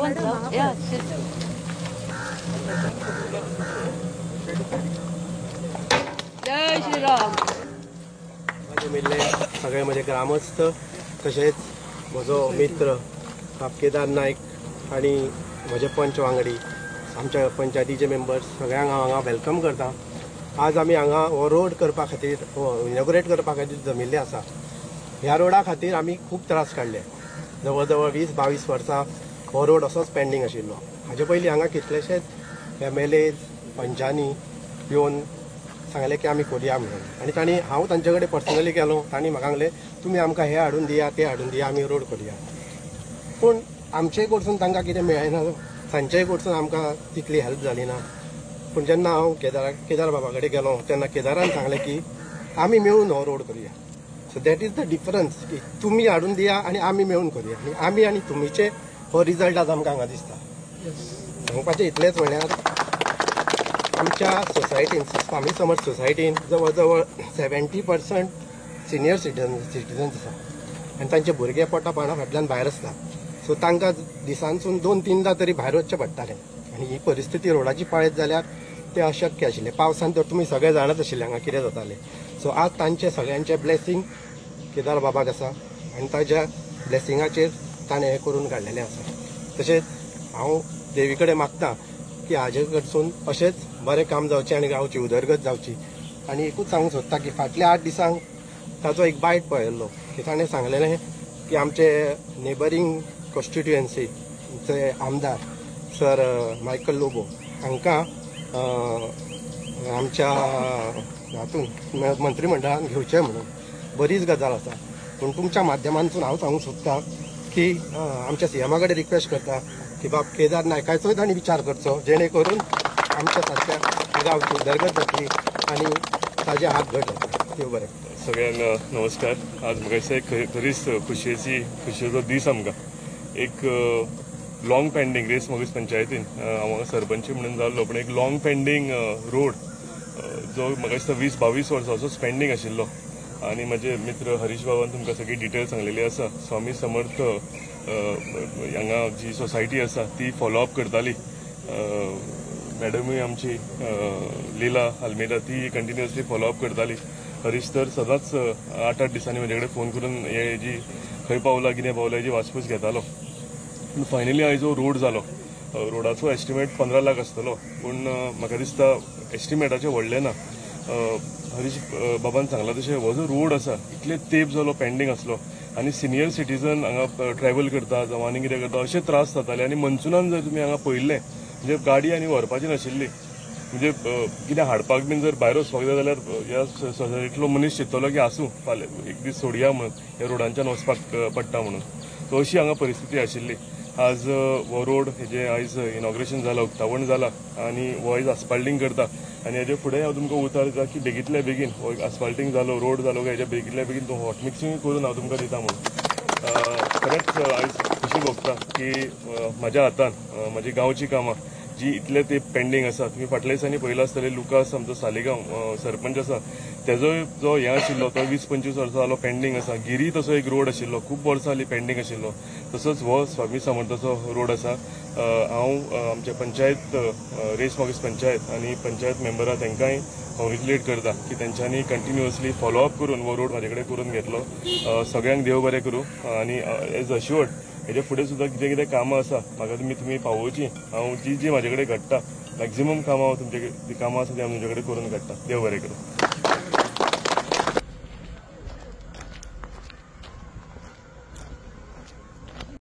जय श्रीराम. मिल्ले सगळे म्हजे ग्रामस्थ तशेंच म्हजो मित्र केदार नायक आनी म्हजे पंच वांगडी आमच्या पंचायतीचे मेंबर्स सगळ्यांक हांव हांगा वेलकम करता. आज आमी हांगा हो रोड करपा खातीर इनॉग्रेट करपा खातीर जमिल्ले आसा. ह्या रोडा खातीर आमी खूब त्रास काडले. जवळ जवळ 20-22 वर्सां हो रोड असोच पेंडींग आशिल्लो. हाजे पयलीं हांगा कितलेशेच MLAs पंचांनी येवन सांगलें की आमी करया म्हणून आनी हांव तांचे कडेन पर्सनली गेलो. तांणी म्हाका सांगलें तुमी आमकां हें हाडून दिया तें हाडून दिया आमी रोड करया. पूण आमचे कडसून तांकां कितें मेळना, तांचेय कडसून आमकां तितली हेल्प जाली ना. पूण जेन्ना हांव केदार बाबा कडेन गेलो तेन्ना केदारान सांगलें की आमी मेळून हो रोड करया. So that is the difference की तुमी हाडून दिया आनी आमी मेळून करया. आनी आमी आनी तुमीचे हो रिजल्ट आज आमकां हांगा दिसता. सांगपाचें इतलेंच म्हळ्यार आमच्या सोसायटीन स्वामी समर्थ सोसायटीन जवळ जवळ 70% सिनियर सिटीजन्स आसा आनी तांचे भुरगे पोटा पाणा फाटल्यान भायर आसता. सो तांकां दिसांसून 2-3दां तरी भायर वचचें पडटालें. आनी ही परिस्थिती रोडाची पळयत जाल्यार तें अशक्य आशिल्लें. पावसान तर तुमी सगळे जाणत आशिल्ले हांगा कितें जातालें. सो आज तांचे सगळ्यांचे ब्लेसिंग केदार बाबाक आसा आनी ताज्या ब्लेसिंगाचेर ताणें हें करून काडलेलें आसा. तशेंच हांव देवी कडेन मागतां की हाजे कडसून अशेंच बरें काम जावचें आनी गांवची उदरगत जावची. आनी एकूच सांगूंक सोदता की फाटल्या 8 दिसांक ताचो एक बायट पळयल्लो की ताणें सांगलेलें की आमचे नेबरींग कॉन्स्टिट्युएन्सीचे आमदार सर मायकल लोबो हांकां आमच्या हातूंत मंत्रिमंडळान घेवचें म्हणून बरीच गजाल आसा. पूण तुमच्या माध्यमांतून हांव सांगूंक सोदतां की आमच्या CMा कडेन रिक्वेस्ट करता की बाब केदार नायकाचोय तांणी विचार करचो जेणे करून आमच्या सारक्या गांवची उदरगत जातली आनी ताजे हात घट जाता. देव बरें. सगळ्यांक नमस्कार. आज म्हाका दिसता खरीच खुशयेचो दीस आमकां. एक लॉंग पेंडींग रेस मोगीस पंचायतीन हांव सरपंच म्हणून जाल्लो पण एक लॉंग पेंडींग रोड जो म्हाका दिसता 20-22 वर्सांचो पेंडींग आशिल्लो. आनी म्हजे मित्र हरीश बाबान तुमकां सगळी डिटेल सांगलेली आसा. स्वामी समर्थ हांगा जी सोसायटी आसा ती फॉलोअप करताली. मॅडमूय आमची लीला आल्मेदा ती कंटिन्युअसली फॉलोअप करताली. हरीश तर सदांच 8-8 दिसांनी म्हजे कडेन फोन करून हे जी खंय पावला कितें पावला हेजी वासपूस घेतालो. पूण फायनली आयज हो रोड जालो. रोडाचो एस्टिमेट 15 लाख आसतलो पूण म्हाका दिसता एस्टिमेटाचें व्हडलें ना. हरीश बाबान सांगला तशें हो जो रोड आसा इतले तेंप जालो पेंडींग आसलो आनी सिनियर सिटीजन हांगा ट्रॅव्हल करता जावं आनी कितें करता अशे त्रास जाताले. आनी मनसुनान जर तुमी हांगा पळयल्लें म्हणजे गाडी आनी व्हरपाची नाशिल्ली. म्हणजे कितें हाडपाक बीन जर भायर वचपाक जाय जाल्यार ह्या सोसायटींतलो मनीस चिंतलो की आसूं फाल्यां एक दीस सोडया म्हणून ह्या रोडांच्यान वचपाक पडटा म्हणून. सो अशी हांगा परिस्थिती आशिल्ली. आज हो रोड हेजें आयज इनॉग्रेशन जालां, उक्तावण जालां आनी हो आयज आस्पाल्टींग करता. आनी हेजे फुडें हांव तुमकां उतर दिता की बेगींतल्या बेगीन हो आस्पाल्टींग जालो रोड जालो काय हेजे बेगींतल्या बेगीन तो हॉट मिक्सिंग करून हांव तुमकां दिता म्हणून. खरेंच आयज खुशी भोगता की म्हज्या हातान म्हजी गांवची कामां जी इतले ते पेंडींग आसा. तुमी फाटल्या दिसांनी पळयलां आसतलें लुकास आमचो सालेगांव सरपंच आसा तेजोय जो हें आशिल्लो तो 20-25 वर्सां जालो पेंडींग आसा. गिरी तसो एक रोड आशिल्लो खूब वर्सां जालीं पेंडींग आशिल्लो. तसोच हो स्वामी समर्थाचो रोड आसा. हांव आमचे पंचायत रेस मोगीस पंचायत आनी पंचायत मेंबरां तांकांय कॉंग्रेच्युलेट करता की तेंच्यांनी कंटिन्युअसली फॉलोअप करून हो रोड म्हाजे कडेन करून घेतलो. सगळ्यांक देव बरें करूं आनी एज अश्युअर्ड हेजे फुडें सुद्दां कितें कितें कामां आसा म्हाका तुमी पावोवची. हांव जी म्हाजे कडेन घडटा मॅक्झिमम कामां हांव तुमचे कामां आसा ती हांव तुमचे कडेन करून काडटा. देव बरें करूं.